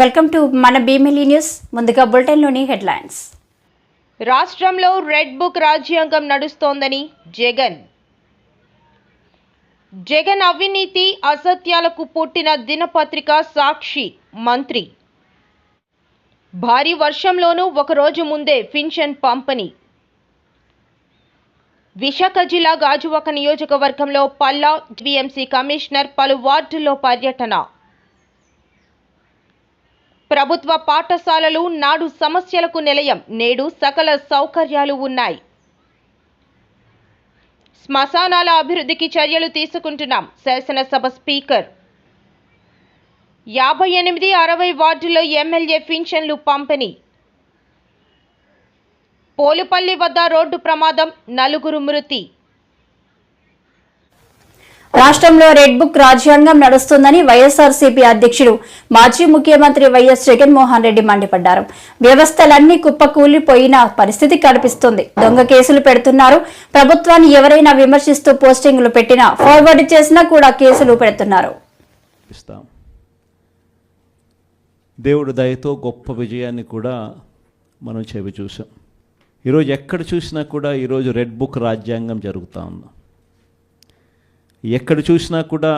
Welcome to మన బీమిలీ news. ముందుగా బులెటిన్లోని headlines. రాష్ట్రంలో రెడ్ బుక్ రాజ్యాంగం నడుస్తోందని జగన్ అవినీతి అసత్యాలకు పుట్టిన దినపత్రిక సాక్షి మంత్రి. భారీ వర్షంలోనూ ఒకరోజు ముందే పింఛన్ పంపిణీ. విశాఖ జిల్లా గాజువాక నియోజకవర్గంలో పల్లా జీవీఎంసీ కమిషనర్ పలు వార్డుల్లో పర్యటన. ప్రభుత్వ పాఠశాలలు నాడు సమస్యలకు నిలయం, నేడు సకల సౌకర్యాలు ఉన్నాయి. శ్మశానాల అభివృద్ధికి చర్యలు తీసుకుంటున్నాం శాసనసభ స్పీకర్. 58-60 వార్డుల్లో ఎమ్మెల్యే పింఛన్లు పంపిణీ. పోలుపల్లి వద్ద రోడ్డు ప్రమాదం, 4 మృతి. రాష్ట్రంలో రెడ్ బుక్ రాజ్యాంగం నడుస్తుందని వైఎస్ఆర్సీపీ అధ్యక్షుడు మాజీ ముఖ్యమంత్రి వైఎస్ జగన్మోహన్ రెడ్డి మండిపడ్డారు. వ్యవస్థలన్నీ కుప్పకూలిపోయిన పరిస్థితి కనిపిస్తుంది. దొంగ కేసులు పెడుతున్నారు. ప్రభుత్వాన్ని ఎవరైనా విమర్శిస్తూ పోస్టింగులు పెట్టినా, ఫార్వర్డ్ చేసినా కూడా కేసులు పెడుతున్నారు. దేవుడి దయతో గొప్ప విజయాన్ని కూడా మనం చెవి చూసాం. ఈరోజు ఎక్కడ చూసినా కూడా ఈరోజు రెడ్ బుక్ రాజ్యాంగం జరుగుతూ ఉంది. ఎక్కడ చూసినా కూడా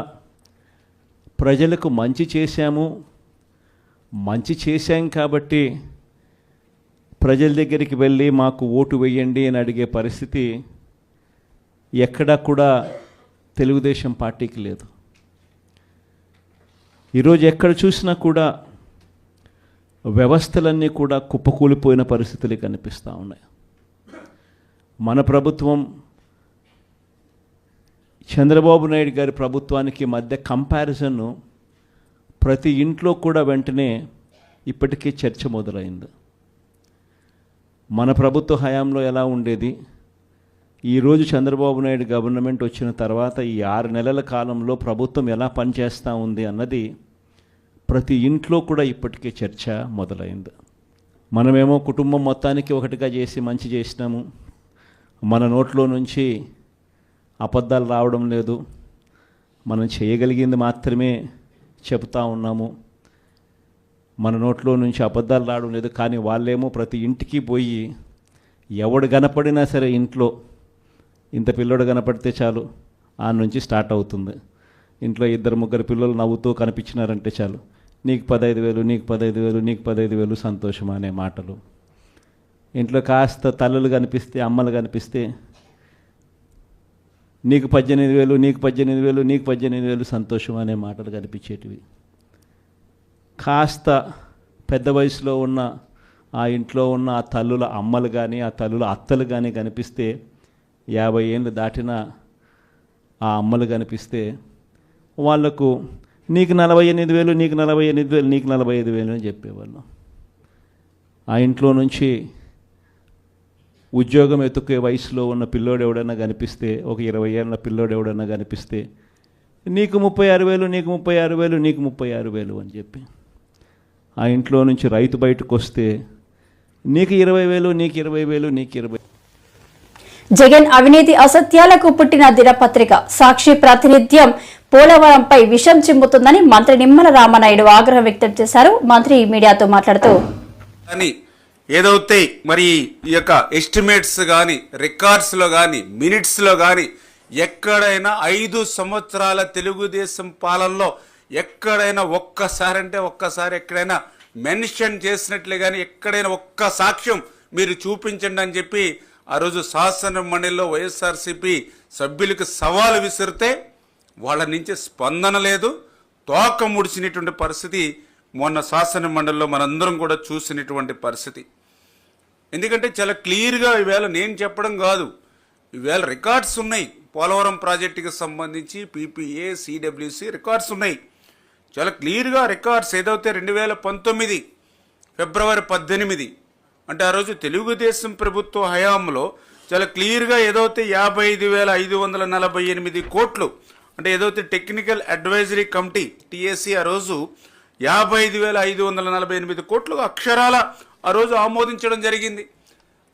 ప్రజలకు మంచి చేశాం కాబట్టి ప్రజల దగ్గరికి వెళ్ళి మాకు ఓటు వేయండి అని అడిగే పరిస్థితి ఎక్కడా కూడా తెలుగుదేశం పార్టీకి లేదు. ఈరోజు ఎక్కడ చూసినా కూడా వ్యవస్థలన్నీ కూడా కుప్పకూలిపోయిన పరిస్థితులు కనిపిస్తూ ఉన్నాయి. మన ప్రభుత్వం చంద్రబాబు నాయుడు గారి ప్రభుత్వానికి మధ్య కంపారిజన్ ప్రతి ఇంట్లో కూడా వెంటనే ఇప్పటికీ చర్చ మొదలైంది. మన ప్రభుత్వ హయాంలో ఎలా ఉండేది, ఈరోజు చంద్రబాబు నాయుడు గవర్నమెంట్ వచ్చిన తర్వాత ఈ 6 నెలల కాలంలో ప్రభుత్వం ఎలా పనిచేస్తూ ఉంది అన్నది ప్రతి ఇంట్లో కూడా ఇప్పటికే చర్చ మొదలైంది. మనమేమో కుటుంబం మొత్తానికి ఒకటిగా చేసి మంచి చేసినాము, మన నోట్లో నుంచి అబద్ధాలు రావడం లేదు, మనం చేయగలిగింది మాత్రమే చెబుతూ ఉన్నాము, మన నోట్లో నుంచి అబద్ధాలు రావడం లేదు. కానీ వాళ్ళేమో ప్రతి ఇంటికి పోయి ఎవడు కనపడినా సరే ఇంట్లో ఇంత పిల్లోడు కనపడితే చాలు ఆ నుంచి స్టార్ట్ అవుతుంది. ఇంట్లో 2-3 పిల్లలు నవ్వుతూ కనిపించినారంటే చాలు, నీకు 15,000, నీకు 15,000, నీకు 15,000 సంతోషం అనే మాటలు. ఇంట్లో కాస్త తల్లులు కనిపిస్తే, అమ్మలు కనిపిస్తే నీకు 18,000, నీకు 18,000, నీకు 18,000 సంతోషం అనే మాటలు కనిపించేటివి. కాస్త పెద్ద వయసులో ఉన్న ఆ ఇంట్లో ఉన్న ఆ తల్లుల అమ్మలు కానీ, ఆ తల్లుల అత్తలు కానీ కనిపిస్తే, 50 ఏళ్ళు దాటిన ఆ అమ్మలు కనిపిస్తే వాళ్లకు నీకు 48,000, నీకు 48,000, నీకు 45,000 అని చెప్పేవాళ్ళం. ఆ ఇంట్లో నుంచి ఉద్యోగం ఎత్తుకే వయసులో ఉన్న పిల్లోడు ఎవడన్నా కనిపిస్తే, ఒక 20 ఏళ్ళ పిల్లోడు ఎవడన్నా కనిపిస్తే నీకు 36,000, నీకు 36,000, నీకు 36,000 అని చెప్పి, ఆ ఇంట్లో నుంచి రైతు బయటకు వస్తే నీకు 20,000, నీకు 20,000, నీకు 20,000. జగన్ అవినీతి అసత్యాలకు పుట్టిన దినపత్రిక సాక్షి ప్రాతినిధ్యం పోలవరంపై విషం చిమ్ముతుందని మంత్రి నిమ్మల రామనాయుడు ఆగ్రహం వ్యక్తం చేశారు. మంత్రి మీడియాతో మాట్లాడుతూ ఏదైతే మరి ఈ యొక్క ఎస్టిమేట్స్ కానీ, రికార్డ్స్లో కానీ, మినిట్స్లో కానీ ఎక్కడైనా 5 సంవత్సరాల తెలుగుదేశం పాలనలో ఎక్కడైనా ఒక్కసారి ఎక్కడైనా మెన్షన్ చేసినట్లే కానీ ఎక్కడైనా ఒక్క సాక్ష్యం మీరు చూపించండి అని చెప్పి ఆ రోజు శాసన మండలిలో వైఎస్ఆర్సీపీ సభ్యులకు సవాలు విసిరితే వాళ్ళ నుంచి స్పందన లేదు, తోక ముడిచినటువంటి పరిస్థితి మొన్న శాసన మండలిలో మనందరం కూడా చూసినటువంటి పరిస్థితి. ఎందుకంటే చాలా క్లియర్గా ఈవేళ నేను చెప్పడం కాదు, ఈవేళ రికార్డ్స్ ఉన్నాయి. పోలవరం ప్రాజెక్టుకి సంబంధించి పీపీఏ, సిడబ్ల్యూసి రికార్డ్స్ ఉన్నాయి. చాలా క్లియర్గా రికార్డ్స్ ఏదైతే 2019 ఫిబ్రవరి 18 అంటే ఆ రోజు తెలుగుదేశం ప్రభుత్వ హయాంలో చాలా క్లియర్గా ఏదైతే 55,548 కోట్లు అంటే ఏదైతే టెక్నికల్ అడ్వైజరీ కమిటీ టీఏసీ ఆ రోజు 55,548 కోట్లు అక్షరాల ఆ రోజు ఆమోదించడం జరిగింది.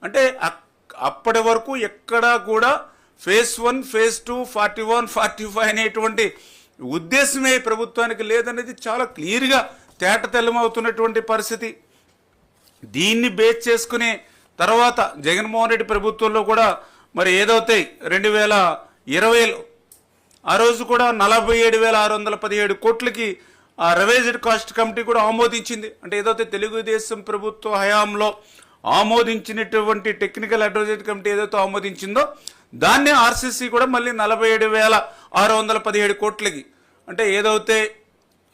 అంటే అప్పటి వరకు ఎక్కడా కూడా ఫేజ్ 1, ఫేజ్ 2, 41, 45 అనేటువంటి ఉద్దేశమే ప్రభుత్వానికి లేదనేది చాలా క్లియర్గా తేటతెల్లమవుతున్నటువంటి పరిస్థితి. దీన్ని బేస్ చేసుకునే తర్వాత జగన్మోహన్ రెడ్డి ప్రభుత్వంలో కూడా మరి ఏదైతే 2020లో ఆ రోజు కూడా 47,617 కోట్లకి ఆ రివైజ్డ్ కాస్ట్ కమిటీ కూడా ఆమోదించింది. అంటే ఏదైతే తెలుగుదేశం ప్రభుత్వ హయాంలో ఆమోదించినటువంటి టెక్నికల్ అడ్వైజరీ కమిటీ ఏదైతే ఆమోదించిందో దాన్నే ఆర్సీసీ కూడా మళ్ళీ 47,617 కోట్లకి, అంటే ఏదైతే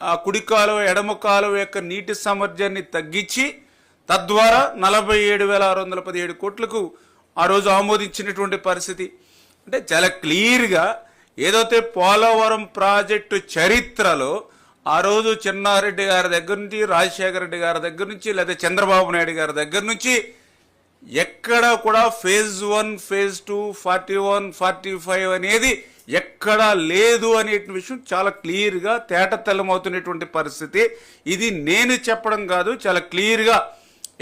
ఆ కుడి కాలువ ఎడమ కాలువ యొక్క నీటి సామర్థ్యాన్ని తగ్గించి తద్వారా 47,617 కోట్లకు ఆ రోజు ఆమోదించినటువంటి పరిస్థితి. అంటే చాలా క్లియర్గా ఏదైతే పోలవరం ప్రాజెక్టు చరిత్రలో ఆ రోజు చెన్నారెడ్డి గారి దగ్గర నుంచి, రాజశేఖర రెడ్డి గారి దగ్గర నుంచి, లేదా చంద్రబాబు నాయుడు గారి దగ్గర నుంచి ఎక్కడ కూడా ఫేజ్ 1, ఫేజ్ 2, 41, 45 అనేది ఎక్కడా లేదు అనే విషయం చాలా క్లియర్గా తేటతెల్లమవుతున్నటువంటి పరిస్థితి. ఇది నేను చెప్పడం కాదు, చాలా క్లియర్గా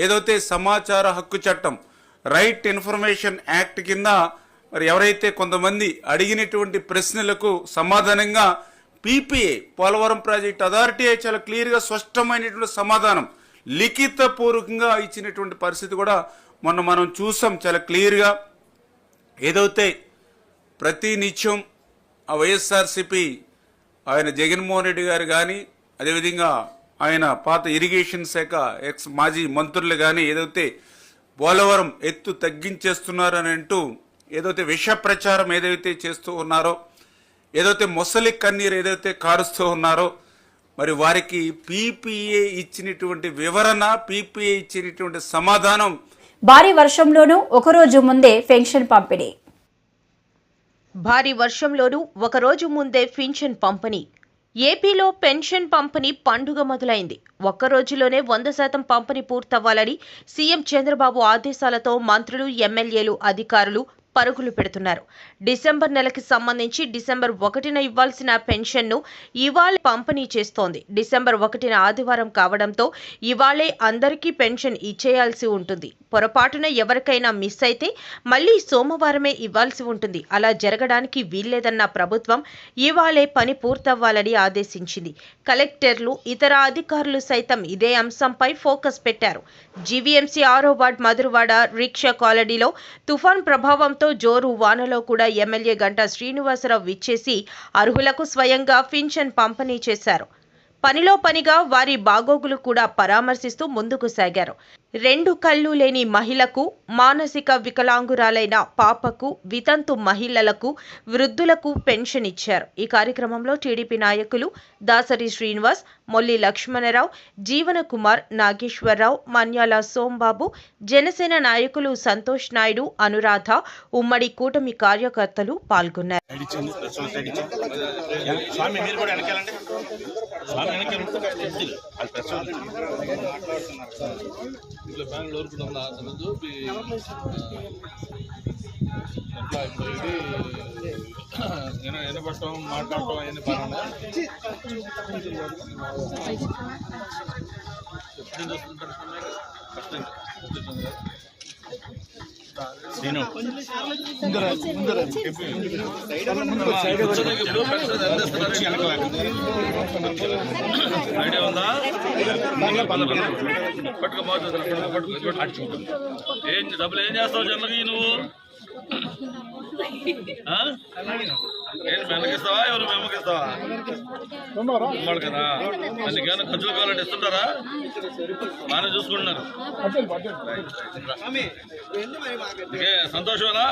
ఏదైతే సమాచార హక్కు చట్టం, రైట్ ఇన్ఫర్మేషన్ యాక్ట్ కింద మరి ఎవరైతే కొంతమంది అడిగినటువంటి ప్రశ్నలకు సమాధానంగా పీపీఏ పోలవరం ప్రాజెక్ట్ అథారిటీ చాలా క్లియర్గా స్పష్టమైనటువంటి సమాధానం లిఖితపూర్వకంగా ఇచ్చినటువంటి పరిస్థితి కూడా మొన్న మనం చూసాం. చాలా క్లియర్గా ఏదైతే ప్రతి నిత్యం ఆ వైఎస్ఆర్సీపీ ఆయన జగన్మోహన్ రెడ్డి గారు కానీ, అదేవిధంగా ఆయన పాత ఇరిగేషన్ శాఖ ఎక్స్ మాజీ మంత్రులు కానీ ఏదైతే పోలవరం ఎత్తు తగ్గించేస్తున్నారని అంటూ ఏదైతే విష ప్రచారం ఏదైతే చేస్తూ ఉన్నారో, ఏదైతే మొసలి కన్నీరు ఏదైతే కారుస్తూ ఉన్నారో, మరి వారికి పీపీఏ ఇచ్చినటువంటి వివరణ, పీపీఏ ఇచ్చినటువంటి సమాధానం. భారీ వర్షంలోనూ ఒకరోజు ముందే పెన్షన్ పంపిణీ. భారీ వర్షంలోనూ ఒకరోజు ముందే పింఛన్ పంపిణీ. ఏపీలో పెన్షన్ పంపిణీ పండుగ మొదలైంది. ఒక్క రోజులోనే 100% పంపిణీ పూర్తవ్వాలని సీఎం చంద్రబాబు ఆదేశాలతో మంత్రులు, ఎమ్మెల్యేలు, అధికారులు పరుగులు పెడుతున్నారు. డిసెంబర్ నెలకి సంబంధించి డిసెంబర్ 1న ఇవ్వాల్సిన పెన్షన్ను ఇవాళ పంపిణీ చేస్తోంది. డిసెంబర్ 1న ఆదివారం కావడంతో ఇవాళే అందరికీ పెన్షన్ ఇచ్చేయాల్సి ఉంటుంది. పొరపాటున ఎవరికైనా మిస్ అయితే మళ్లీ సోమవారమే ఇవ్వాల్సి ఉంటుంది. అలా జరగడానికి వీల్లేదన్న ప్రభుత్వం ఇవాళే పని పూర్తవ్వాలని ఆదేశించింది. కలెక్టర్లు, ఇతర అధికారులు సైతం ఇదే అంశంపై ఫోకస్ పెట్టారు. జీవీఎంసీ 6వ వార్డ్ మధురవాడ రిక్షా కాలనీలో తుఫాన్ ప్రభావంతో జోరు వానలో కూడా ఎమ్మెల్యే గంటా శ్రీనివాసరావు విచ్చేసి అర్హులకు స్వయంగా పింఛన్ పంపిణీ చేశారు. పనిలో పనిగా వారి బాగోగులు కూడా పరామర్శిస్తూ ముందుకు సాగారు. 2 కళ్ళు లేని మహిళకు, మానసిక వికలాంగురాలైన పాపకు, వితంతు మహిళలకు, వృద్ధులకు పెన్షన్ ఇచ్చారు. ఈ కార్యక్రమంలో టీడీపీ నాయకులు దాసరి శ్రీనివాస్, మొల్లి లక్ష్మణరావు, జీవన కుమార్, నాగేశ్వరరావు, మన్యాల సోంబాబు, జనసేన నాయకులు సంతోష్ నాయుడు, అనురాధ, ఉమ్మడి కూటమి కార్యకర్తలు పాల్గొన్నారు. ఇట్లా బెంగళూరు కూడా ఉంది అసలు ఇది వినపడటం మాట్లాడటం అవన్నీ బాగున్నాయి. ఐడియా ఉందా? ఏం డబ్బులు ఏం చేస్తావు జనలకి నువ్వు? ఏంటి మెల్లకిస్తావా, ఎవరు మెమ్మకిస్తావా? ఉమ్మడు కదా, అందుకేమైనా ఖర్చులు కావాలంటే ఇస్తుంటారా? బాగానే చూసుకుంటున్నారు. సంతోషమేనా?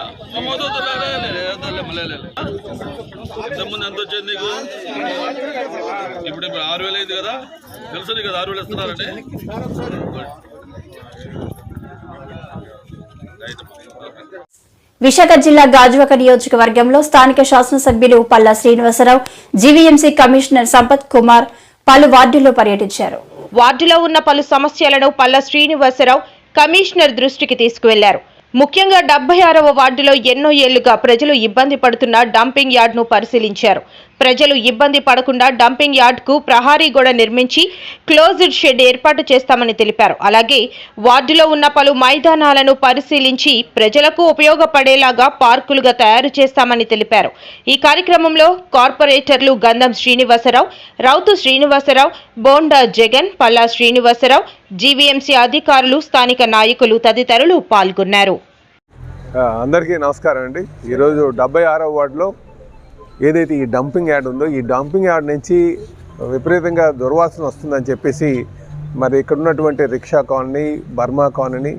ఇంతకుముందు ఎంత వచ్చేది నీకు? ఇప్పుడు 6,000 అయింది కదా, తెలుసు నీకు కదా 6,000 ఇస్తున్నారండి. విశాఖ జిల్లా గాజువాక నియోజకవర్గంలో స్థానిక శాసనసభ్యులు పల్లా శ్రీనివాసరావు, జీవీఎంసీ కమిషనర్ సంపత్ కుమార్ పలు వార్డుల్లో పర్యటించారు. వార్డులో ఉన్న పలు సమస్యలను పల్లా శ్రీనివాసరావు కమిషనర్ దృష్టికి తీసుకువెళ్లారు. ముఖ్యంగా 76వ వార్డులో ఎన్నో ఏళ్లుగా ప్రజలు ఇబ్బంది పడుతున్న డంపింగ్ యార్డ్ను పరిశీలించారు. ప్రజలు ఇబ్బంది పడకుండా డంపింగ్ యార్డ్కు ప్రహారీ గోడ నిర్మించి క్లోజ్డ్ షెడ్ ఏర్పాటు చేస్తామని తెలిపారు. అలాగే వార్డులో ఉన్న పలు మైదానాలను పరిశీలించి ప్రజలకు ఉపయోగపడేలాగా పార్కులుగా తయారు చేస్తామని తెలిపారు. ఈ కార్యక్రమంలో కార్పొరేటర్లు గంధం శ్రీనివాసరావు, రౌతు శ్రీనివాసరావు, బోండా జగన్, పల్లా శ్రీనివాసరావు, జీవీఎంసీ అధికారులు, స్థానిక నాయకులు తదితరులు పాల్గొన్నారు. అందరికీ నమస్కారం అండి. ఈరోజు 76వ వార్డులో ఏదైతే ఈ డంపింగ్ యార్డ్ ఉందో ఈ డంపింగ్ యార్డ్ నుంచి విపరీతంగా దుర్వాసన వస్తుందని చెప్పేసి మరి ఇక్కడ ఉన్నటువంటి rickshaw colony, Burma colony,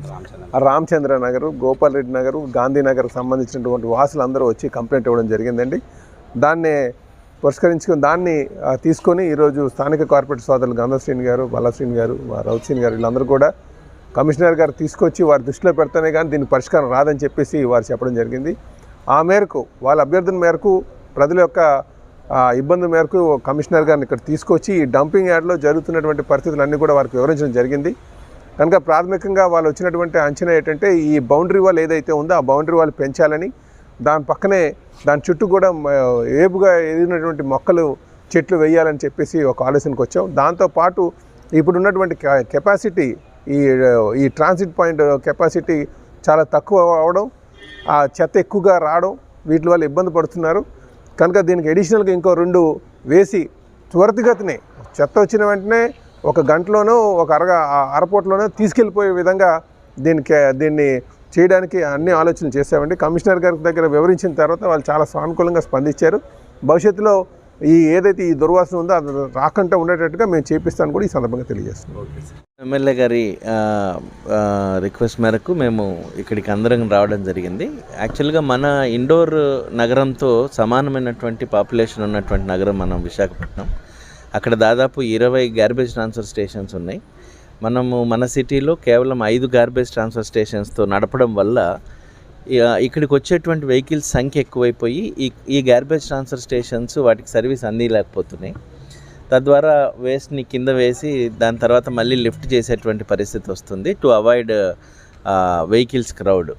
Ramachandra Nagar, Gopal Reddy Nagar, గాంధీనగర్కి సంబంధించినటువంటి వాసులు అందరూ వచ్చి కంప్లైంట్ ఇవ్వడం జరిగిందండి. దాన్ని పురస్కరించుకొని దాన్ని తీసుకొని ఈరోజు స్థానిక కార్పొరేట్ సోదరులు గంధం శ్రీని గారు, బల్లాశ్రీని గారు, రౌత్ శ్రీని గారు వీళ్ళందరూ కూడా కమిషనర్ గారు తీసుకొచ్చి వారి దృష్టిలో పెడితేనే కానీ దీనికి పరిష్కారం రాదని చెప్పేసి వారు చెప్పడం జరిగింది. ఆ మేరకు వాళ్ళ అభ్యర్థన మేరకు ప్రజల యొక్క ఇబ్బంది మేరకు కమిషనర్ గారిని ఇక్కడ తీసుకొచ్చి ఈ డంపింగ్ యార్డ్లో జరుగుతున్నటువంటి పరిస్థితులన్నీ కూడా వారికి వివరించడం జరిగింది. కనుక ప్రాథమికంగా వాళ్ళు వచ్చినటువంటి అంచనా ఏంటంటే ఈ బౌండరీ వాల్ ఏదైతే ఉందో ఆ బౌండరీ వాల్ పెంచాలని, దాని పక్కనే దాని చుట్టూ కూడా ఏపుగా ఎదిగినటువంటి మొక్కలు, చెట్లు వేయాలని చెప్పేసి ఒక ఆలోచనకు వచ్చాం. దాంతోపాటు ఇప్పుడున్నటువంటి కెపాసిటీ ఈ ట్రాన్సిట్ పాయింట్ కెపాసిటీ చాలా తక్కువ అవడం, ఆ చెత్త ఎక్కువగా రావడం, వీటి వల్ల ఇబ్బంది పడుతున్నారు. కనుక దీనికి అడిషనల్గా ఇంకో 2 వేసి త్వరితగతినే చెత్త వచ్చిన వెంటనే ఒక గంటలోనో ఒక అరపూటలోనో తీసుకెళ్ళిపోయే విధంగా దీన్ని చేయడానికి అన్ని ఆలోచనలు చేసామండి. కమిషనర్ గారి దగ్గర వివరించిన తర్వాత వాళ్ళు చాలా సానుకూలంగా స్పందించారు. భవిష్యత్తులో ఏదైతే ఈ దుర్వాసన ఉందో అది రాకుండా ఉండేటట్టుగా మేము చేపిస్తాను కూడా ఈ సందర్భంగా తెలియజేస్తున్నాం. ఎమ్మెల్యే గారి రిక్వెస్ట్ మేరకు మేము ఇక్కడికి అందరం రావడం జరిగింది. యాక్చువల్గా మన ఇండోర్ నగరంతో సమానమైనటువంటి పాపులేషన్ ఉన్నటువంటి నగరం మనం విశాఖపట్నం. అక్కడ దాదాపు 20 గార్బేజ్ ట్రాన్స్ఫర్ స్టేషన్స్ ఉన్నాయి. మన సిటీలో కేవలం 5 గార్బేజ్ ట్రాన్స్ఫర్ స్టేషన్స్తో నడపడం వల్ల ఇక్కడికి వచ్చేటువంటి వెహికల్స్ సంఖ్య ఎక్కువైపోయి ఈ గార్బేజ్ ట్రాన్స్ఫర్ స్టేషన్స్ వాటికి సర్వీస్ అందిలేకపోతున్నాయి. తద్వారా వేస్ట్ని కింద వేసి దాని తర్వాత మళ్ళీ లిఫ్ట్ చేసేటువంటి పరిస్థితి వస్తుంది to avoid vehicles crowd.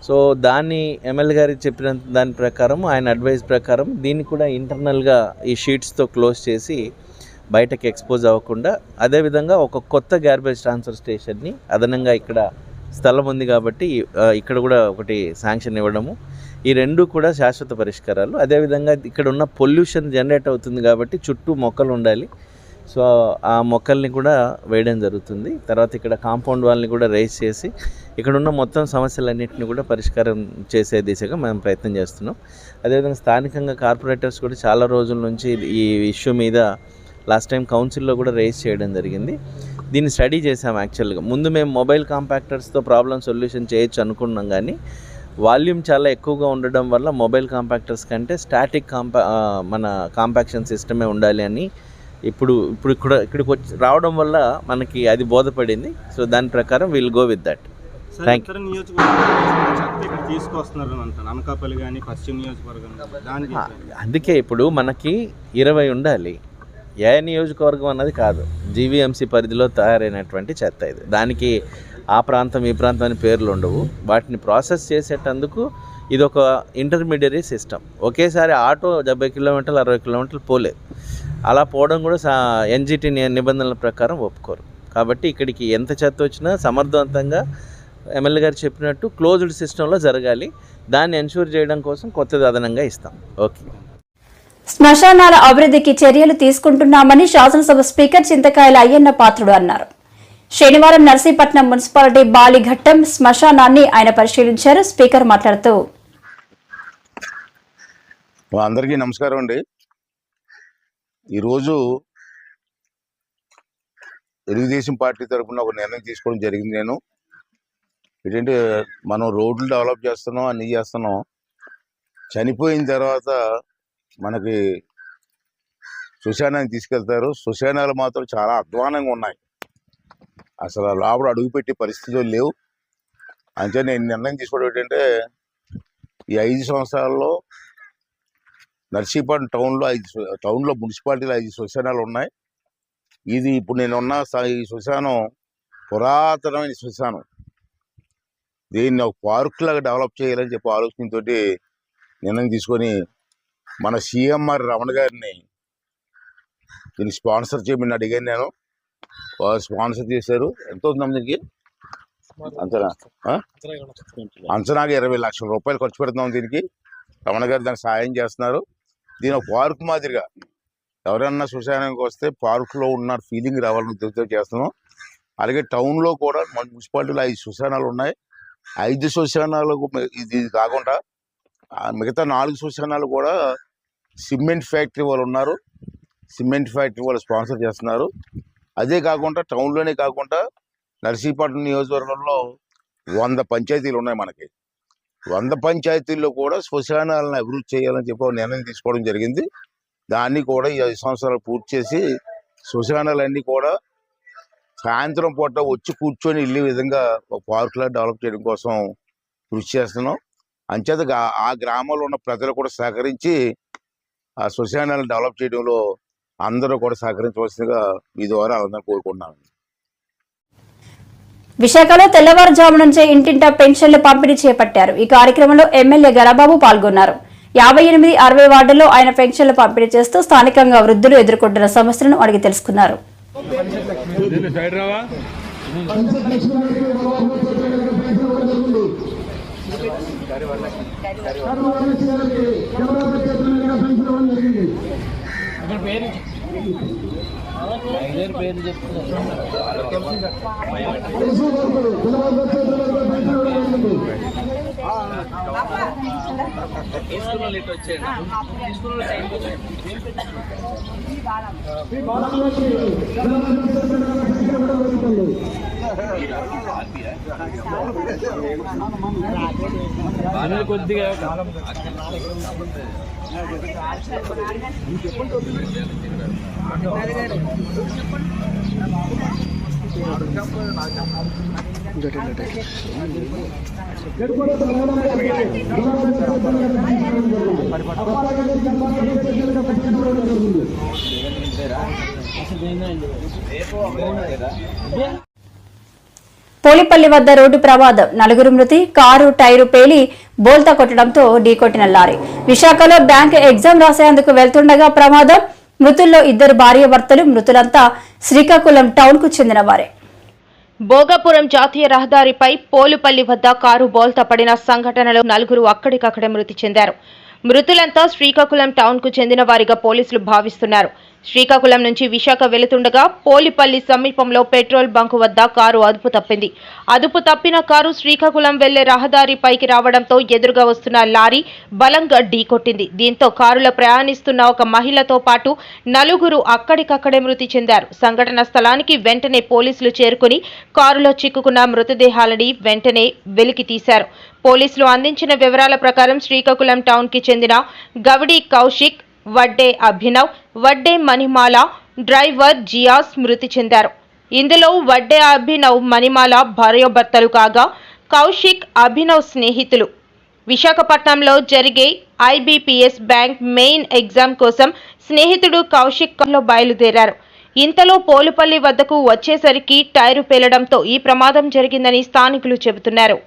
So దాన్ని ఎమ్మెల్యే గారికి చెప్పిన దాని ప్రకారం, ఆయన అడ్వైస్ ప్రకారం దీన్ని కూడా ఇంటర్నల్గా ఈ షీట్స్తో క్లోజ్ చేసి బయటకి ఎక్స్పోజ్ అవ్వకుండా, అదేవిధంగా ఒక కొత్త గార్బేజ్ ట్రాన్స్ఫర్ స్టేషన్ని అదనంగా ఇక్కడ స్థలం ఉంది కాబట్టి ఇక్కడ కూడా ఒకటి శాంక్షన్ ఇవ్వడము, ఈ 2 కూడా శాశ్వత పరిష్కారాలు. అదేవిధంగా ఇక్కడ ఉన్న పొల్యూషన్ జనరేట్ అవుతుంది కాబట్టి చుట్టూ మొక్కలు ఉండాలి. సో ఆ మొక్కల్ని కూడా వేయడం జరుగుతుంది. తర్వాత ఇక్కడ కాంపౌండ్ వాళ్ళని కూడా రేస్ చేసి ఇక్కడ ఉన్న మొత్తం సమస్యలన్నింటినీ కూడా పరిష్కారం చేసే దిశగా మేము ప్రయత్నం చేస్తున్నాం. అదేవిధంగా స్థానికంగా కార్పొరేటర్స్ కూడా చాలా రోజుల నుంచి ఈ ఇష్యూ మీద లాస్ట్ టైం కౌన్సిల్లో కూడా రేస్ చేయడం జరిగింది. దీన్ని స్టడీ చేసాం. యాక్చువల్గా ముందు మేము మొబైల్ కాంపాక్టర్స్తో ప్రాబ్లం సొల్యూషన్ చేయొచ్చు అనుకున్నాం, కానీ వాల్యూమ్ చాలా ఎక్కువగా ఉండడం వల్ల మొబైల్ కాంపాక్టర్స్ కంటే స్టాటిక్ మన కాంపాక్షన్ సిస్టమే ఉండాలి అని ఇప్పుడు ఇక్కడికి వచ్చి రావడం వల్ల మనకి అది బోధపడింది. సో దాని ప్రకారం will go with that. Thank you. అందుకే ఇప్పుడు మనకి 20 ఉండాలి. ఏ నియోజకవర్గం అన్నది కాదు, జీవీఎంసీ పరిధిలో తయారైనటువంటి చెత్త ఇది. దానికి ఆ ప్రాంతం ఈ ప్రాంతం అని పేర్లు ఉండవు. వాటిని ప్రాసెస్ చేసేటందుకు ఇది ఒక ఇంటర్మీడియరీ సిస్టమ్. ఒకేసారి ఆటో 70 కిలోమీటర్లు 60 కిలోమీటర్లు పోలేదు. అలా పోవడం కూడా ఎన్జిటి నిబంధనల ప్రకారం ఒప్పుకోరు. కాబట్టి ఇక్కడికి ఎంత చెత్త వచ్చినా సమర్థవంతంగా ఎమ్మెల్యే గారు చెప్పినట్టు క్లోజ్డ్ సిస్టంలో జరగాలి. దాన్ని ఎన్ష్యూర్ చేయడం కోసం కొత్తది అదనంగా ఇస్తాం. ఓకే. శ్మశానాల అభివృద్ధికి చర్యలు తీసుకుంటున్నామని శాసనసభ స్పీకర్ చింతకాయల అయ్యన్న పాత్రుడు అన్నారు. శనివారం నర్సీపట్నం మున్సిపాలిటీ బాలిఘట్టం శ్మశానాన్ని ఆయన పరిశీలించారు. స్పీకర్ మాట్లాడుతూ, అందరికీ నమస్కారం అండి. ఈరోజు తెలుగుదేశం పార్టీ తరఫున ఒక నిర్ణయం తీసుకోవడం జరిగింది. నేను ఏంటంటే మనం రోడ్లు డెవలప్ చేస్తున్నాం, అన్నీ చేస్తున్నాం. చనిపోయిన తర్వాత మనకి శ్మశానానికి తీసుకెళ్తారు. శ్మశానాలు మాత్రం చాలా అధ్వానంగా ఉన్నాయి. అసలు లోపల అడుగుపెట్టే పరిస్థితులు లేవు. అంటే నేను నిర్ణయం తీసుకోవడం ఏంటంటే ఈ 5 సంవత్సరాల్లో నర్సీపట్నం టౌన్లో మున్సిపాలిటీలో 5 శ్మశానాలు ఉన్నాయి. ఇది ఇప్పుడు నేను ఉన్న ఈ శ్మశానం పురాతనమైన శ్మశానం. దీన్ని ఒక పార్క్ లాగా డెవలప్ చేయాలని చెప్పి ఆలోచనతో నిర్ణయం తీసుకొని మన సిఎంఆర్ రమణ గారిని దీన్ని స్పాన్సర్ చేయమని అడిగాను నేను. స్పాన్సర్ చేశారు. ఎంత అవుతుందమ్మా దీనికి అంచనాగా 20 లక్షల రూపాయలు ఖర్చు పెడుతున్నాం దీనికి. రమణ గారు దానికి సాయం చేస్తున్నారు. దీని ఒక పార్క్ మాదిరిగా ఎవరన్నా శ్మశానానికి వస్తే పార్కులో ఉన్న ఫీలింగ్ రావాలని ఉద్దేశంతో చేస్తున్నాం. అలాగే టౌన్లో కూడా మన మున్సిపాలిటీలో 5 శ్మశానాలు ఉన్నాయి. 5 శ్మశానాలకు ఇది కాకుండా మిగతా 4 శ్మశానాలు కూడా సిమెంట్ ఫ్యాక్టరీ వాళ్ళు ఉన్నారు. సిమెంట్ ఫ్యాక్టరీ వాళ్ళు స్పాన్సర్ చేస్తున్నారు. అదే కాకుండా టౌన్లోనే కాకుండా నర్సీపట్నం నియోజకవర్గంలో 100 పంచాయతీలు ఉన్నాయి మనకి. 100 పంచాయతీల్లో కూడా శ్మశానాలను అభివృద్ధి చేయాలని చెప్పి నిర్ణయం తీసుకోవడం జరిగింది. దాన్ని కూడా ఈ 5 సంవత్సరాలు పూర్తి చేసి శ్మశానాలన్నీ కూడా సాయంత్రం పూట వచ్చి కూర్చొని వెళ్ళే విధంగా ఒక పార్కులా డెవలప్ చేయడం కోసం కృషి చేస్తున్నాం. అంచేత ఆ గ్రామంలో ఉన్న ప్రజలు కూడా సహకరించి ఆ శ్మశానాలను డెవలప్ చేయడంలో అందరూ కూడా సహకరించవలసిందిగా ఈ ద్వారా అందరూ కోరుకుంటున్నాను. విశాఖలో తెల్లవారుజాము నుంచే ఇంటింటా పెన్షన్లు పంపిణీ చేపట్టారు. ఈ కార్యక్రమంలో ఎమ్మెల్యే గరబాబు పాల్గొన్నారు. 58, 60 వార్డుల్లో ఆయన పెన్షన్లు పంపిణీ చేస్తూ స్థానికంగా వృద్ధులు ఎదుర్కొంటున్న సమస్యలను అడిగి తెలుసుకున్నారు. పోలిపల్లి వద్ద రోడ్డు ప్రమాదం, 4 మృతి, కారు టైరు పేలి బోల్తా కొట్టడంతో ఢీకొట్టిన లారీ. విశాఖలో బ్యాంక్ ఎగ్జామ్ రాసేందుకు వెళ్తుండగా ప్రమాదం. మృతుల్లో 2 భార్యాభర్తలు. మృతులంతా శ్రీకాకుళం టౌన్ కు చెందిన వారే. భోగాపురం జాతీయ రహదారిపై పోలుపల్లి వద్ద కారు బోల్తా పడిన సంఘటనలో 4 అక్కడికక్కడే మృతి చెందారు. మృతులంతా శ్రీకాకుళం టౌన్ కు చెందిన వారిగా పోలీసులు భావిస్తున్నారు. శ్రీకాకుళం నుంచి విశాఖ వెళుతుండగా పోలిపల్లి సమీపంలో పెట్రోల్ బంకు వద్ద కారు అదుపు తప్పింది. అదుపు తప్పిన కారు శ్రీకాకుళం వెళ్లే రహదారిపైకి రావడంతో ఎదురుగా వస్తున్న లారీ బలంగా ఢీకొట్టింది. దీంతో కారులో ప్రయాణిస్తున్న ఒక మహిళతో పాటు 4 అక్కడికక్కడే మృతి చెందారు. సంఘటన స్థలానికి వెంటనే పోలీసులు చేరుకుని కారులో చిక్కుకున్న మృతదేహాలని వెంటనే వెలికి తీశారు. పోలీసులు అందించిన వివరాల ప్రకారం శ్రీకాకుళం టౌన్ కి చెందిన గవిడి కౌశిక్, వడ్డే అభినవ్, వడ్డే మణిమాల, డ్రైవర్ జియాస్ మృతి చెందారు. ఇందులో వడ్డే అభినవ్, మణిమాల భార్యాభర్తలు కాగా కౌశిక్, అభినవ్ స్నేహితులు. విశాఖపట్నంలో జరిగే ఐబీపీఎస్ బ్యాంక్ మెయిన్ ఎగ్జామ్ కోసం స్నేహితుడు కౌశిక్ కార్లో బయలుదేరారు. ఇంతలో పోలుపల్లి వద్దకు వచ్చేసరికి టైరు పేలడంతో ఈ ప్రమాదం జరిగిందని స్థానికులు చెబుతున్నారు.